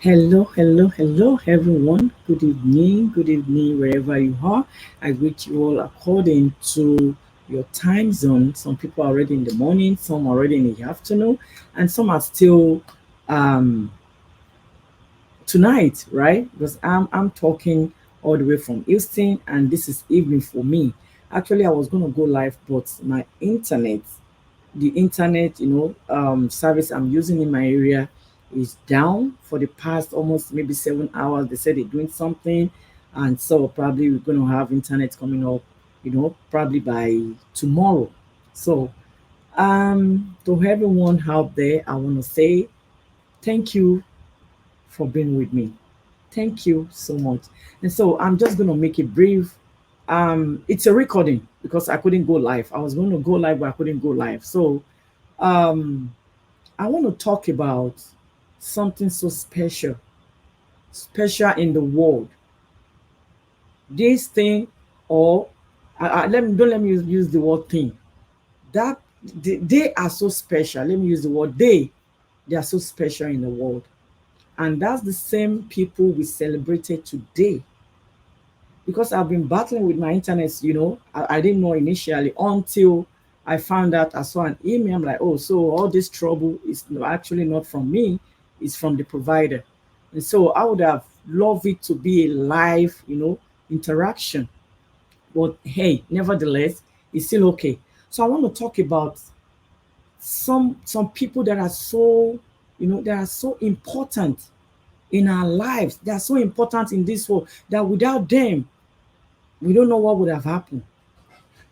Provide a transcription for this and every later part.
Hello, hello, hello, everyone. Good evening, wherever you are. I greet you all according to your time zone. Some people are already in the morning, some already in the afternoon, and some are still um, tonight, right? Because I'm talking all the way from Houston, and this is evening for me. Actually, I was gonna go live, but my internet, service I'm using in my area is down for the past almost maybe 7 hours. They said they're doing something, and so probably we're going to have internet coming up, probably by tomorrow. So, to everyone out there, I want to say thank you for being with me. Thank you so much. And so I'm just going to make it brief. It's a recording because I couldn't go live. I was going to go live, but I couldn't go live. So, um, I want to talk about something so special, special in the world. This thing, or let me don't let me use the word thing. That they are so special. Let me use the word they. They are so special in the world, and that's the same people we celebrated today. Because I've been battling with my internet, I didn't know initially until I found out. I saw an email. I'm like, oh, so all this trouble is actually not from me, it's from the provider. And so I would have loved it to be a live, interaction. But hey, nevertheless, it's still okay. So I want to talk about some people that are so, that are so important in our lives. They are so important in this world that without them, we don't know what would have happened.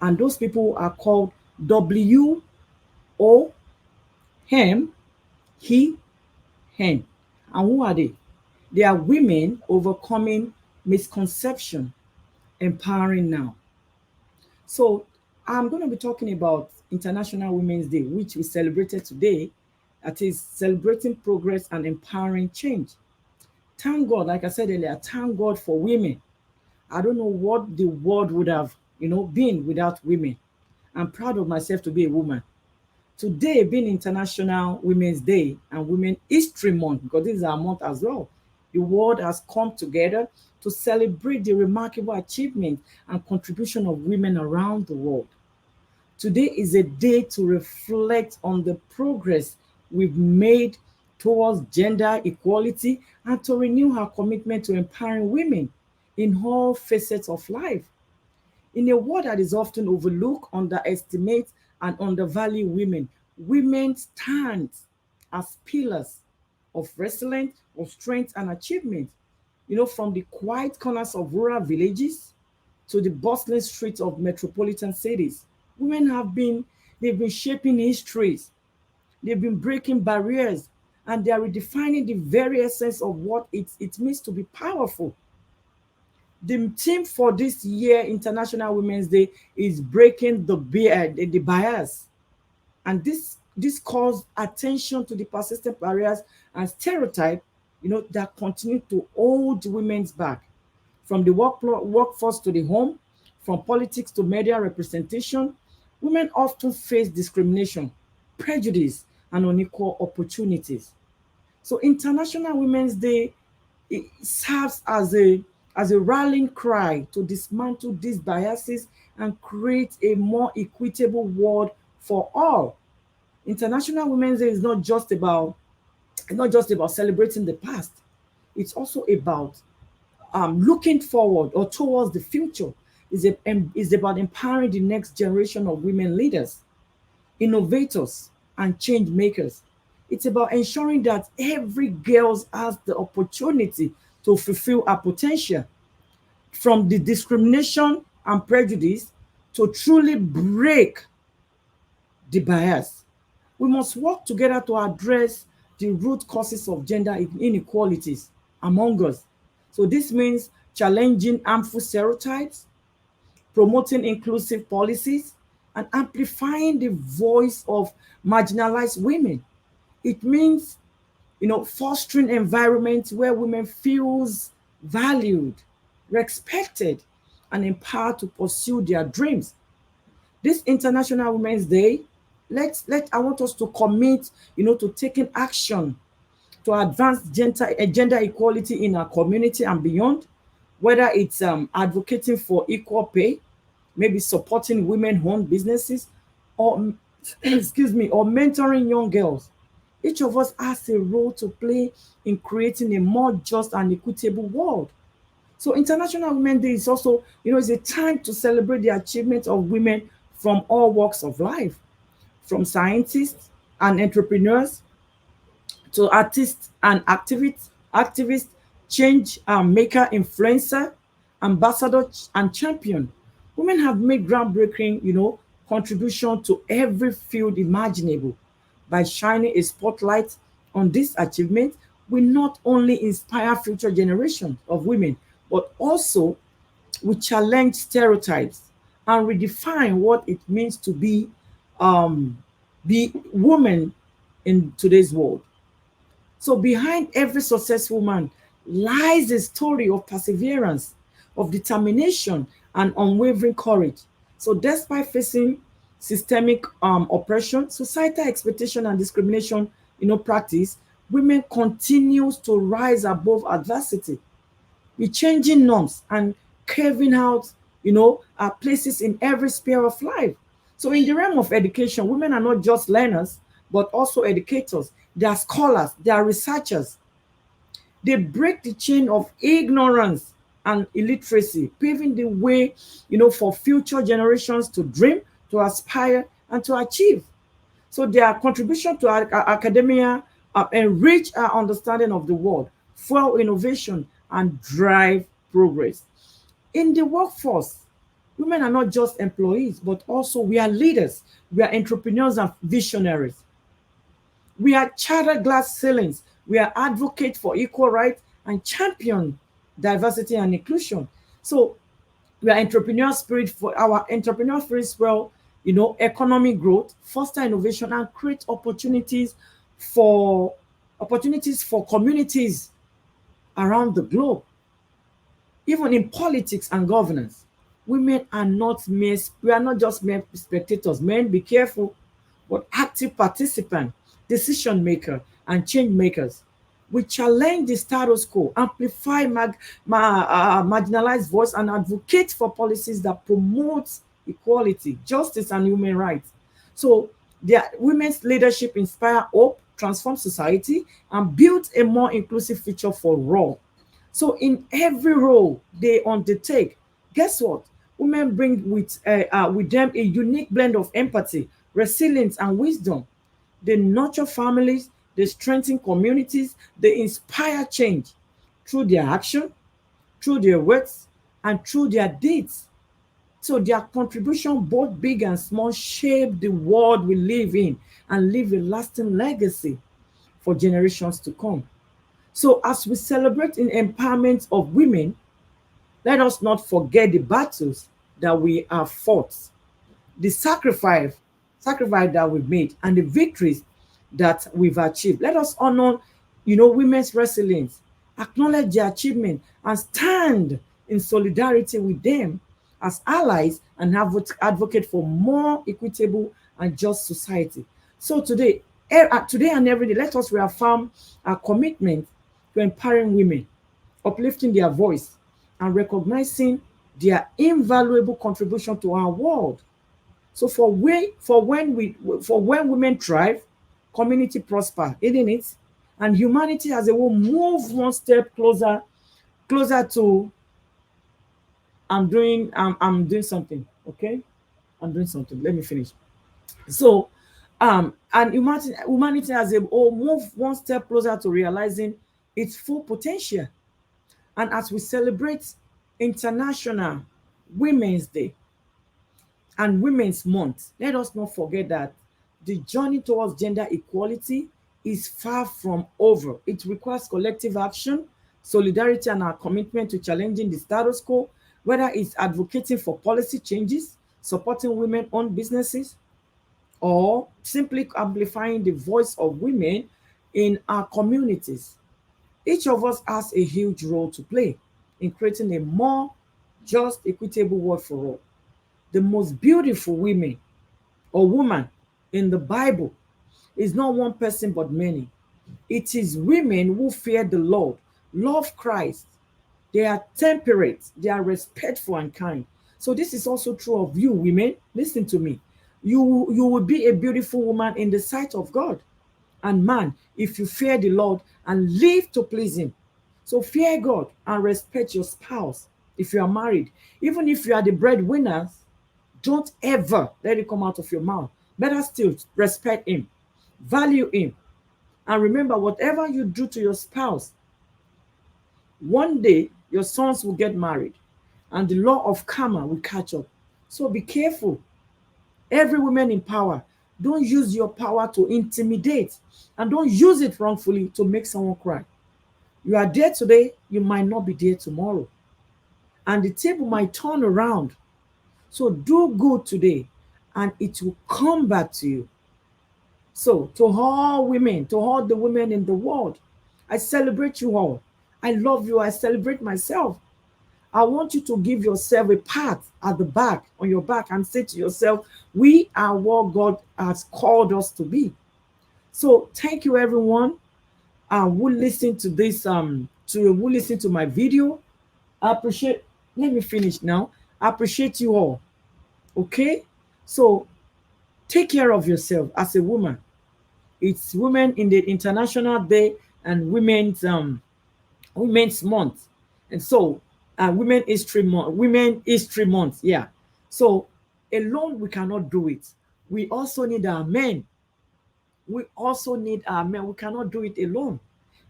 And those people are called WOM, he, hen. And who are they? They are women overcoming misconception, empowering now. So I'm going to be talking about International Women's Day, which we celebrated today. That is celebrating progress and empowering change. Thank God, like I said earlier, thank God for women. I don't know what the world would have, been without women. I'm proud of myself to be a woman. Today being International Women's Day and Women History Month, because this is our month as well, the world has come together to celebrate the remarkable achievement and contribution of women around the world. Today is a day to reflect on the progress we've made towards gender equality and to renew our commitment to empowering women in all facets of life. In a world that is often overlooked, underestimates, and undervalue women, women stand as pillars of resilience, of strength, and achievement. From the quiet corners of rural villages to the bustling streets of metropolitan cities, women they've been shaping histories, they've been breaking barriers, and they are redefining the very essence of what it means to be powerful. The theme for this year International Women's Day is breaking the bias, and this calls attention to the persistent barriers and stereotypes, that continue to hold women's back, from the workforce to the home, from politics to media representation. Women often face discrimination, prejudice, and unequal opportunities. So International Women's Day, it serves as a rallying cry to dismantle these biases and create a more equitable world for all. International Women's Day is not just about celebrating the past. It's also about looking forward or towards the future. Is about empowering the next generation of women leaders, innovators, and change makers. It's about ensuring that every girl has the opportunity to fulfill her potential, from the discrimination and prejudice to truly break the bias. We must work together to address the root causes of gender inequalities among us. So this means challenging harmful stereotypes, promoting inclusive policies, and amplifying the voice of marginalized women. It means, fostering environments where women feels valued, respected, and empowered to pursue their dreams. This International Women's Day, let I want us to commit, to taking action to advance gender equality in our community and beyond, whether it's advocating for equal pay, maybe supporting women-owned businesses, or excuse me, or mentoring young girls. Each of us has a role to play in creating a more just and equitable world. So International Women's Day is also, is a time to celebrate the achievements of women from all walks of life, from scientists and entrepreneurs to artists and activists, change maker, influencer, ambassador, and champion. Women have made groundbreaking, contribution to every field imaginable. By shining a spotlight on this achievement, we not only inspire future generations of women, but also we challenge stereotypes and redefine what it means to be woman in today's world. So behind every successful man lies a story of perseverance, of determination, and unwavering courage. So despite facing systemic oppression, societal expectation, and discrimination, practice, women continues to rise above adversity, with changing norms and carving out, places in every sphere of life. So in the realm of education, women are not just learners, but also educators. They are scholars, they are researchers. They break the chain of ignorance and illiteracy, paving the way, for future generations to dream, to aspire, and to achieve. So their contribution to academia enrich our understanding of the world, fuel innovation, and drive progress. In the workforce, women are not just employees, but also we are leaders, we are entrepreneurs and visionaries. We are chartered glass ceilings. We are advocates for equal rights and champion diversity and inclusion. So we are entrepreneurial spirit for our entrepreneurial spirit well, economic growth, foster innovation, and create for opportunities for communities around the globe. Even in politics and governance, women are not we are not just mere spectators. Men, be careful, but active participants, decision maker, and change makers. We challenge the status quo, amplify marginalized voice, and advocate for policies that promote equality, justice, and human rights. So their women's leadership inspire hope, transform society, and build a more inclusive future for all. So in every role they undertake, guess what? Women bring with them a unique blend of empathy, resilience, and wisdom. They nurture families, they strengthen communities, they inspire change through their action, through their words, and through their deeds. So their contribution, both big and small, shape the world we live in and leave a lasting legacy for generations to come. So as we celebrate in empowerment of women, let us not forget the battles that we have fought, the sacrifice that we've made, and the victories that we've achieved. Let us honor, women's resilience, acknowledge their achievement, and stand in solidarity with them as allies and advocate for more equitable and just society. So today and every day, let us reaffirm our commitment to empowering women, uplifting their voice, and recognizing their invaluable contribution to our world. So for when women thrive, community prosper, isn't it? And humanity as a whole move one step closer to I'm doing something. Okay, I'm doing something. Let me finish. So and humanity as a whole move one step closer to realizing its full potential. And as we celebrate International Women's Day and Women's Month, let us not forget that the journey towards gender equality is far from over. It requires collective action, solidarity, and our commitment to challenging the status quo, whether it's advocating for policy changes, supporting women-owned businesses, or simply amplifying the voice of women in our communities. Each of us has a huge role to play in creating a more just, equitable world for all. The most beautiful women or woman in the Bible is not one person but many. It is women who fear the Lord, love Christ. They are temperate, they are respectful and kind. So this is also true of you, women. Listen to me. You will be a beautiful woman in the sight of God. And man, if you fear the Lord and live to please him. So fear God and respect your spouse if you are married. Even if you are the breadwinners, don't ever let it come out of your mouth. Better still, respect him, value him. And remember, whatever you do to your spouse, one day your sons will get married and the law of karma will catch up. So be careful. Every woman in power, don't use your power to intimidate, and don't use it wrongfully to make someone cry. You are there today, you might not be there tomorrow. And the table might turn around. So do good today and it will come back to you. So to all women, to all the women in the world, I celebrate you all. I love you. I celebrate myself. I want you to give yourself a pat at the back, on your back, and say to yourself, we are what God has called us to be. So thank you, everyone who listen to this, who listen to my video. I appreciate, let me finish now. I appreciate you all. Okay? So take care of yourself as a woman. It's Women in the International Day and Women's Month. And so Women History Month. Yeah. So alone we cannot do it. We also need our men. We also need our men. We cannot do it alone.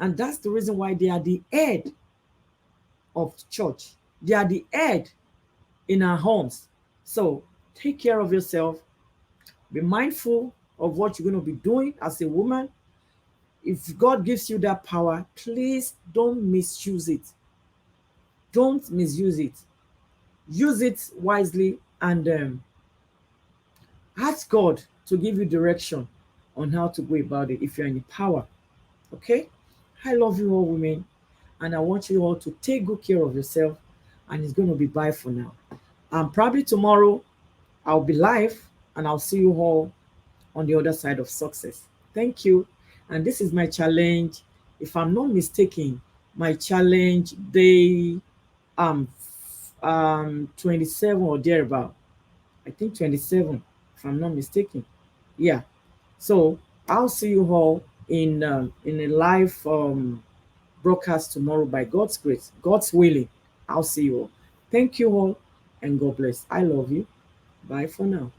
And that's the reason why they are the head of the church. They are the head in our homes. So take care of yourself. Be mindful of what you're going to be doing as a woman. If God gives you that power, please don't misuse it. Don't misuse it. Use it wisely and ask God to give you direction on how to go about it if you're in power. Okay? I love you all, women, and I want you all to take good care of yourself, and it's going to be bye for now. Probably tomorrow I'll be live and I'll see you all on the other side of success. Thank you. And this is my challenge. If I'm not mistaken, my challenge day 27 or thereabout. I think 27, if I'm not mistaken. Yeah. So I'll see you all in a live broadcast tomorrow by God's grace, God's willing. I'll see you all. Thank you all and God bless. I love you. Bye for now.